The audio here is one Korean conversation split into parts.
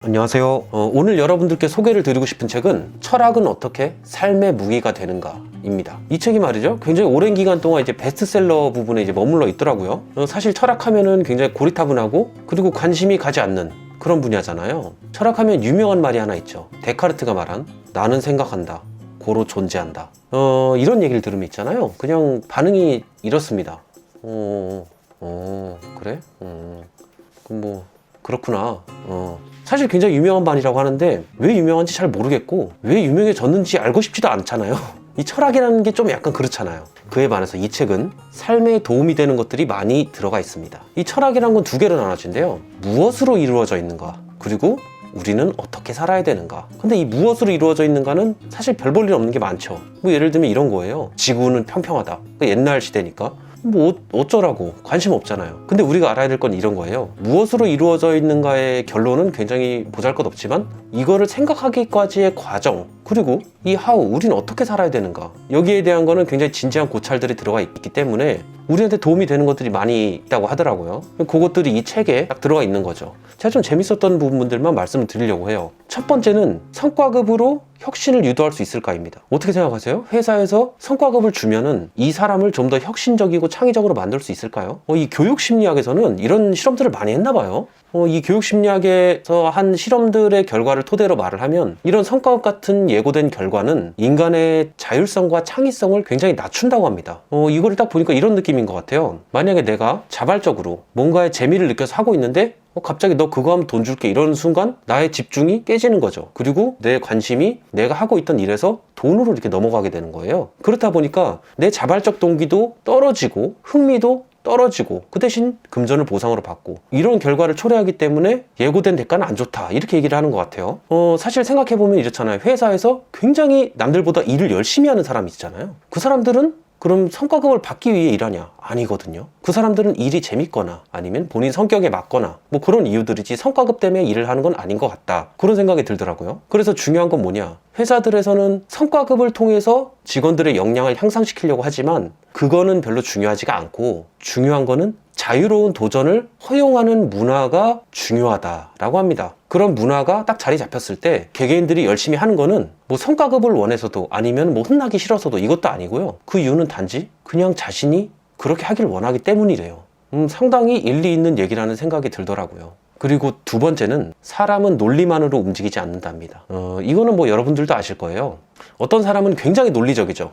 안녕하세요. 오늘 여러분들께 소개를 드리고 싶은 책은 철학은 어떻게 삶의 무기가 되는가 입니다. 이 책이 말이죠, 굉장히 오랜 기간 동안 이제 베스트셀러 부분에 이제 머물러 있더라고요. 사실 철학하면은 굉장히 고리타분하고 그리고 관심이 가지 않는 그런 분야잖아요. 철학하면 유명한 말이 하나 있죠. 데카르트가 말한 나는 생각한다, 고로 존재한다. 이런 얘기를 들으면 있잖아요. 그냥 반응이 이렇습니다. 그래? 그럼 뭐 그렇구나. 사실 굉장히 유명한 말이라고 하는데 왜 유명한지 잘 모르겠고 왜 유명해졌는지 알고 싶지도 않잖아요. 이 철학이라는 게 좀 약간 그렇잖아요. 그에 반해서 이 책은 삶에 도움이 되는 것들이 많이 들어가 있습니다. 이 철학이라는 건 두 개로 나눠진대요. 무엇으로 이루어져 있는가, 그리고 우리는 어떻게 살아야 되는가. 근데 이 무엇으로 이루어져 있는가는 사실 별 볼 일 없는 게 많죠. 뭐 예를 들면 이런 거예요. 지구는 평평하다. 옛날 시대니까 뭐 어쩌라고, 관심 없잖아요. 근데 우리가 알아야 될 건 이런 거예요. 무엇으로 이루어져 있는가의 결론은 굉장히 보잘것없지만 이거를 생각하기까지의 과정, 그리고 이 how, 우리는 어떻게 살아야 되는가, 여기에 대한 거는 굉장히 진지한 고찰들이 들어가 있기 때문에 우리한테 도움이 되는 것들이 많이 있다고 하더라고요. 그것들이 이 책에 딱 들어가 있는 거죠. 제가 좀 재밌었던 부분들만 말씀을 드리려고 해요. 첫 번째는 성과급으로 혁신을 유도할 수 있을까입니다. 어떻게 생각하세요? 회사에서 성과급을 주면은 이 사람을 좀 더 혁신적이고 창의적으로 만들 수 있을까요? 이 교육심리학에서는 이런 실험들을 많이 했나 봐요. 이 교육심리학에서 한 실험들의 결과를 토대로 말을 하면 이런 성과급 같은 예고된 결과는 인간의 자율성과 창의성을 굉장히 낮춘다고 합니다. 이거를 딱 보니까 이런 느낌인 것 같아요. 만약에 내가 자발적으로 뭔가에 재미를 느껴서 하고 있는데 갑자기 너 그거 하면 돈 줄게, 이런 순간 나의 집중이 깨지는 거죠. 그리고 내 관심이 내가 하고 있던 일에서 돈으로 이렇게 넘어가게 되는 거예요. 그렇다 보니까 내 자발적 동기도 떨어지고 흥미도 떨어지고 그 대신 금전을 보상으로 받고 이런 결과를 초래하기 때문에 예고된 대가는 안 좋다, 이렇게 얘기를 하는 것 같아요. 사실 생각해보면 이렇잖아요. 회사에서 굉장히 남들보다 일을 열심히 하는 사람이 있잖아요. 그 사람들은 그럼 성과급을 받기 위해 일하냐? 아니거든요. 그 사람들은 일이 재밌거나 아니면 본인 성격에 맞거나 뭐 그런 이유들이지 성과급 때문에 일을 하는 건 아닌 것 같다, 그런 생각이 들더라고요. 그래서 중요한 건 뭐냐, 회사들에서는 성과급을 통해서 직원들의 역량을 향상시키려고 하지만 그거는 별로 중요하지가 않고 중요한 거는 자유로운 도전을 허용하는 문화가 중요하다라고 합니다. 그런 문화가 딱 자리 잡혔을 때 개개인들이 열심히 하는 거는 뭐 성과급을 원해서도 아니면 뭐 혼나기 싫어서도 이것도 아니고요. 그 이유는 단지 그냥 자신이 그렇게 하길 원하기 때문이래요. 상당히 일리 있는 얘기라는 생각이 들더라고요. 그리고 두 번째는 사람은 논리만으로 움직이지 않는답니다. 이거는 뭐 여러분들도 아실 거예요. 어떤 사람은 굉장히 논리적이죠.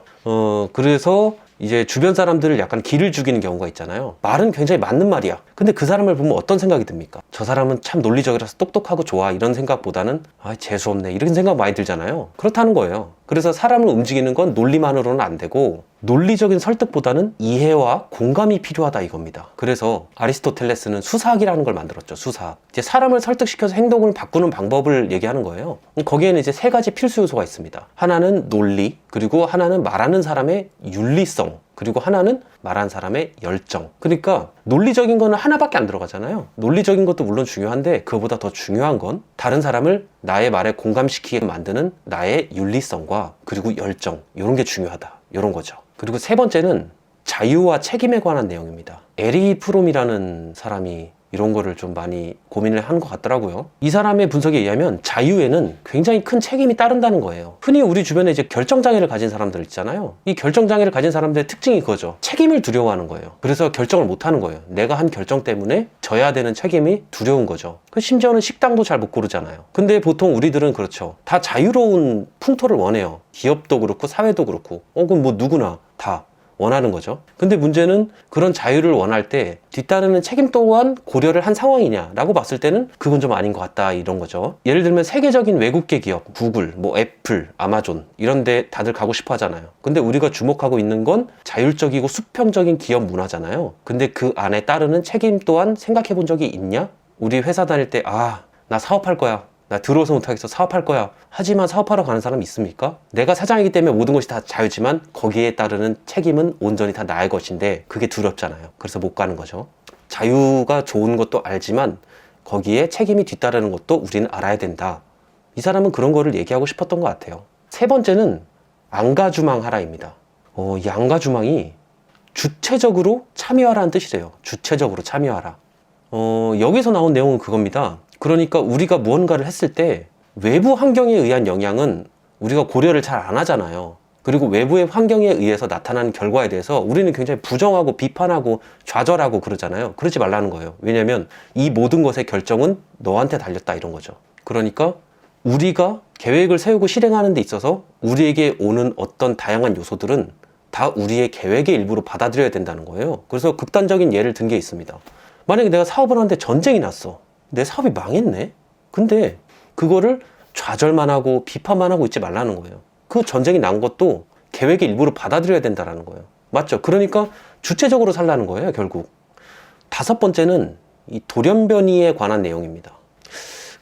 그래서 이제 주변 사람들을 약간 기를 죽이는 경우가 있잖아요. 말은 굉장히 맞는 말이야. 근데 그 사람을 보면 어떤 생각이 듭니까? 저 사람은 참 논리적이라서 똑똑하고 좋아, 이런 생각보다는 재수없네, 이런 생각 많이 들잖아요. 그렇다는 거예요. 그래서 사람을 움직이는 건 논리만으로는 안 되고 논리적인 설득보다는 이해와 공감이 필요하다, 이겁니다. 그래서 아리스토텔레스는 수사학이라는 걸 만들었죠. 수사학. 이제 사람을 설득시켜서 행동을 바꾸는 방법을 얘기하는 거예요. 거기에는 이제 세 가지 필수 요소가 있습니다. 하나는 논리, 그리고 하나는 말하는 사람의 윤리성, 그리고 하나는 말하는 사람의 열정. 그러니까 논리적인 거는 하나밖에 안 들어가잖아요. 논리적인 것도 물론 중요한데 그거보다 더 중요한 건 다른 사람을 나의 말에 공감시키게 만드는 나의 윤리성과 그리고 열정, 이런 게 중요하다, 이런 거죠. 그리고 세 번째는 자유와 책임에 관한 내용입니다. 에리 프롬이라는 사람이 이런 거를 좀 많이 고민을 한 것 같더라고요. 이 사람의 분석에 의하면 자유에는 굉장히 큰 책임이 따른다는 거예요. 흔히 우리 주변에 이제 결정장애를 가진 사람들 있잖아요. 이 결정장애를 가진 사람들의 특징이 그거죠. 책임을 두려워하는 거예요. 그래서 결정을 못 하는 거예요. 내가 한 결정 때문에 져야 되는 책임이 두려운 거죠. 심지어는 식당도 잘 못 고르잖아요. 근데 보통 우리들은 그렇죠. 다 자유로운 풍토를 원해요. 기업도 그렇고 사회도 그렇고 그럼 뭐 누구나 다 원하는 거죠. 근데 문제는 그런 자유를 원할 때 뒤따르는 책임 또한 고려를 한 상황이냐라고 봤을 때는 그건 좀 아닌 것 같다, 이런 거죠. 예를 들면 세계적인 외국계 기업, 구글, 뭐 애플, 아마존 이런 데 다들 가고 싶어 하잖아요. 근데 우리가 주목하고 있는 건 자율적이고 수평적인 기업 문화잖아요. 근데 그 안에 따르는 책임 또한 생각해 본 적이 있냐? 우리 회사 다닐 때 나 사업할 거야, 나 들어오서 못하겠어, 사업할 거야. 하지만 사업하러 가는 사람이 있습니까? 내가 사장이기 때문에 모든 것이 다 자유지만 거기에 따르는 책임은 온전히 다 나의 것인데 그게 두렵잖아요. 그래서 못 가는 거죠. 자유가 좋은 것도 알지만 거기에 책임이 뒤따르는 것도 우리는 알아야 된다. 이 사람은 그런 거를 얘기하고 싶었던 것 같아요. 세 번째는 안가주망하라입니다. 이 안가주망이 주체적으로 참여하라는 뜻이래요. 주체적으로 참여하라. 여기서 나온 내용은 그겁니다. 그러니까 우리가 무언가를 했을 때 외부 환경에 의한 영향은 우리가 고려를 잘 안 하잖아요. 그리고 외부의 환경에 의해서 나타나는 결과에 대해서 우리는 굉장히 부정하고 비판하고 좌절하고 그러잖아요. 그러지 말라는 거예요. 왜냐면 이 모든 것의 결정은 너한테 달렸다 이런 거죠. 그러니까 우리가 계획을 세우고 실행하는 데 있어서 우리에게 오는 어떤 다양한 요소들은 다 우리의 계획의 일부로 받아들여야 된다는 거예요. 그래서 극단적인 예를 든 게 있습니다. 만약에 내가 사업을 하는데 전쟁이 났어. 내 사업이 망했네? 근데 그거를 좌절만 하고 비판만 하고 있지 말라는 거예요. 그 전쟁이 난 것도 계획의 일부로 받아들여야 된다는 거예요. 맞죠? 그러니까 주체적으로 살라는 거예요, 결국. 5번째는 이 돌연변이에 관한 내용입니다.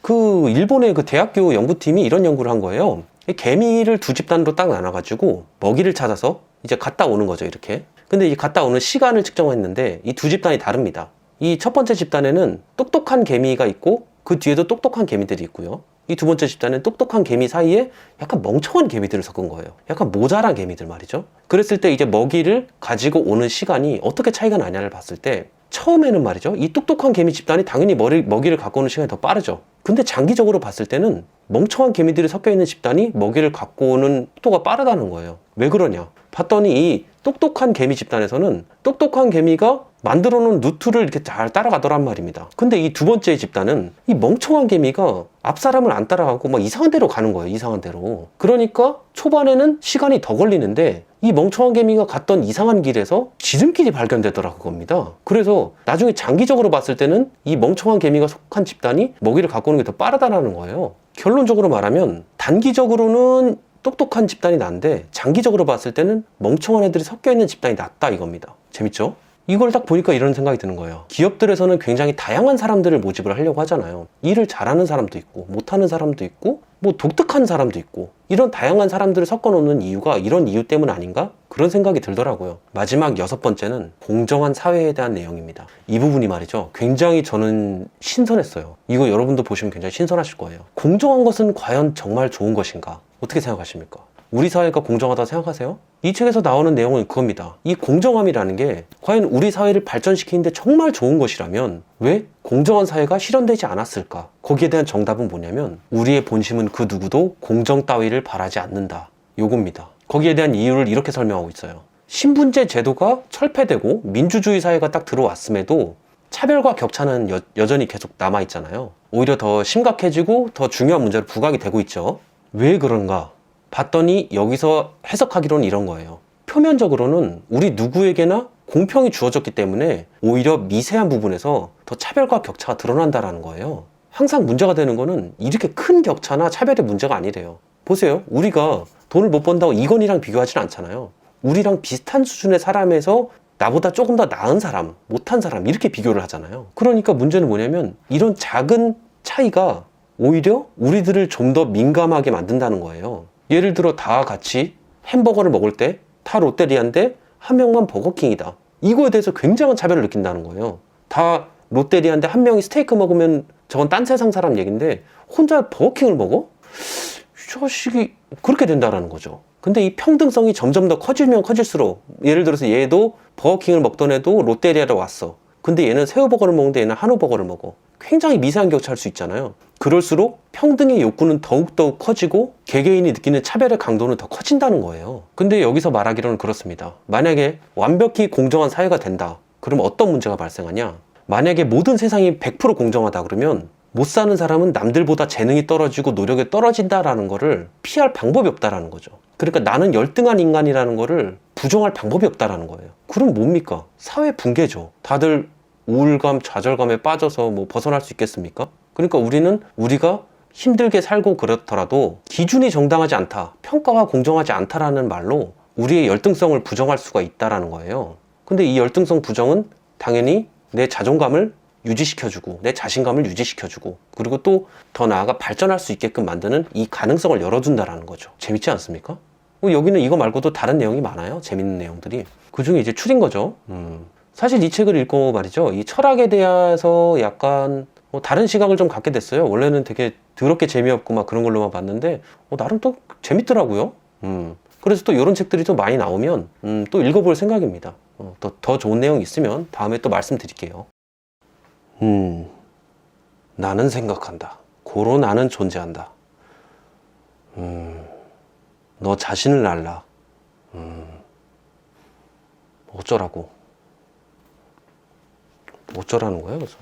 그 일본의 그 대학교 연구팀이 이런 연구를 한 거예요. 개미를 2집단으로 딱 나눠가지고 먹이를 찾아서 이제 갔다 오는 거죠, 이렇게. 근데 이 갔다 오는 시간을 측정했는데 이 2집단이 다릅니다. 이 첫 번째 집단에는 똑똑한 개미가 있고 그 뒤에도 똑똑한 개미들이 있고요. 이 2번째 집단은 똑똑한 개미 사이에 약간 멍청한 개미들을 섞은 거예요. 약간 모자란 개미들 말이죠. 그랬을 때 이제 먹이를 가지고 오는 시간이 어떻게 차이가 나냐를 봤을 때 처음에는 말이죠. 이 똑똑한 개미 집단이 당연히 먹이를 갖고 오는 시간이 더 빠르죠. 근데 장기적으로 봤을 때는 멍청한 개미들이 섞여 있는 집단이 먹이를 갖고 오는 속도가 빠르다는 거예요. 왜 그러냐? 봤더니 이 똑똑한 개미 집단에서는 똑똑한 개미가 만들어 놓은 루트를 이렇게 잘 따라가더란 말입니다. 근데 이 2번째 집단은 이 멍청한 개미가 앞 사람을 안 따라가고 막 이상한 데로 가는 거예요. 이상한 데로. 그러니까 초반에는 시간이 더 걸리는데 이 멍청한 개미가 갔던 이상한 길에서 지름길이 발견되더라고 겁니다. 그래서 나중에 장기적으로 봤을 때는 이 멍청한 개미가 속한 집단이 먹이를 갖고 오는 게 더 빠르다는 거예요. 결론적으로 말하면 단기적으로는 똑똑한 집단이 난데 장기적으로 봤을 때는 멍청한 애들이 섞여 있는 집단이 낫다 이겁니다. 재밌죠? 이걸 딱 보니까 이런 생각이 드는 거예요. 기업들에서는 굉장히 다양한 사람들을 모집을 하려고 하잖아요. 일을 잘하는 사람도 있고 못하는 사람도 있고 뭐 독특한 사람도 있고 이런 다양한 사람들을 섞어 놓는 이유가 이런 이유 때문 아닌가? 그런 생각이 들더라고요. 마지막 6번째는 공정한 사회에 대한 내용입니다. 이 부분이 말이죠. 굉장히 저는 신선했어요. 이거 여러분도 보시면 굉장히 신선하실 거예요. 공정한 것은 과연 정말 좋은 것인가? 어떻게 생각하십니까? 우리 사회가 공정하다고 생각하세요? 이 책에서 나오는 내용은 그겁니다. 이 공정함이라는 게 과연 우리 사회를 발전시키는데 정말 좋은 것이라면 왜 공정한 사회가 실현되지 않았을까? 거기에 대한 정답은 뭐냐면 우리의 본심은 그 누구도 공정 따위를 바라지 않는다. 요겁니다. 거기에 대한 이유를 이렇게 설명하고 있어요. 신분제 제도가 철폐되고 민주주의 사회가 딱 들어왔음에도 차별과 격차는 여전히 계속 남아있잖아요. 오히려 더 심각해지고 더 중요한 문제로 부각이 되고 있죠. 왜 그런가? 봤더니 여기서 해석하기로는 이런 거예요. 표면적으로는 우리 누구에게나 공평이 주어졌기 때문에 오히려 미세한 부분에서 더 차별과 격차가 드러난다는 거예요. 항상 문제가 되는 거는 이렇게 큰 격차나 차별의 문제가 아니래요. 보세요. 우리가 돈을 못 번다고 이건희랑 비교하지는 않잖아요. 우리랑 비슷한 수준의 사람에서 나보다 조금 더 나은 사람, 못한 사람 이렇게 비교를 하잖아요. 그러니까 문제는 뭐냐면 이런 작은 차이가 오히려 우리들을 좀 더 민감하게 만든다는 거예요. 예를 들어 다 같이 햄버거를 먹을 때 다 롯데리아인데 한 명만 버거킹이다. 이거에 대해서 굉장한 차별을 느낀다는 거예요. 다 롯데리아인데 한 명이 스테이크 먹으면 저건 딴 세상 사람 얘긴데 혼자 버거킹을 먹어? 이 자식이 그렇게 된다는 거죠. 근데 이 평등성이 점점 더 커지면 커질수록 예를 들어서 얘도 버거킹을 먹던 애도 롯데리아로 왔어. 근데 얘는 새우버거를 먹는데 얘는 한우버거를 먹어. 굉장히 미세한 격차일 수 있잖아요. 그럴수록 평등의 욕구는 더욱더욱 커지고 개개인이 느끼는 차별의 강도는 더 커진다는 거예요. 근데 여기서 말하기로는 그렇습니다. 만약에 완벽히 공정한 사회가 된다. 그럼 어떤 문제가 발생하냐? 만약에 모든 세상이 100% 공정하다 그러면 못 사는 사람은 남들보다 재능이 떨어지고 노력이 떨어진다라는 거를 피할 방법이 없다라는 거죠. 그러니까 나는 열등한 인간이라는 거를 부정할 방법이 없다라는 거예요. 그럼 뭡니까? 사회 붕괴죠. 다들 우울감, 좌절감에 빠져서 뭐 벗어날 수 있겠습니까? 그러니까 우리는 우리가 힘들게 살고 그렇더라도 기준이 정당하지 않다, 평가가 공정하지 않다라는 말로 우리의 열등성을 부정할 수가 있다라는 거예요. 근데 이 열등성 부정은 당연히 내 자존감을 유지시켜주고 내 자신감을 유지시켜주고 그리고 또 더 나아가 발전할 수 있게끔 만드는 이 가능성을 열어둔다라는 거죠. 재밌지 않습니까? 여기는 이거 말고도 다른 내용이 많아요. 재밌는 내용들이. 그 중에 이제 추린 거죠. 사실 이 책을 읽고 말이죠. 이 철학에 대해서 약간 다른 시각을 좀 갖게 됐어요. 원래는 되게 더럽게 재미없고 막 그런 걸로만 봤는데 나름 또 재밌더라고요. 그래서 또 이런 책들이 또 많이 나오면 또 읽어볼 생각입니다. 더 좋은 내용이 있으면 다음에 또 말씀드릴게요. 나는 생각한다. 고로 나는 존재한다. 너 자신을 알라. 어쩌라고? 어쩌라는 거야, 그래서.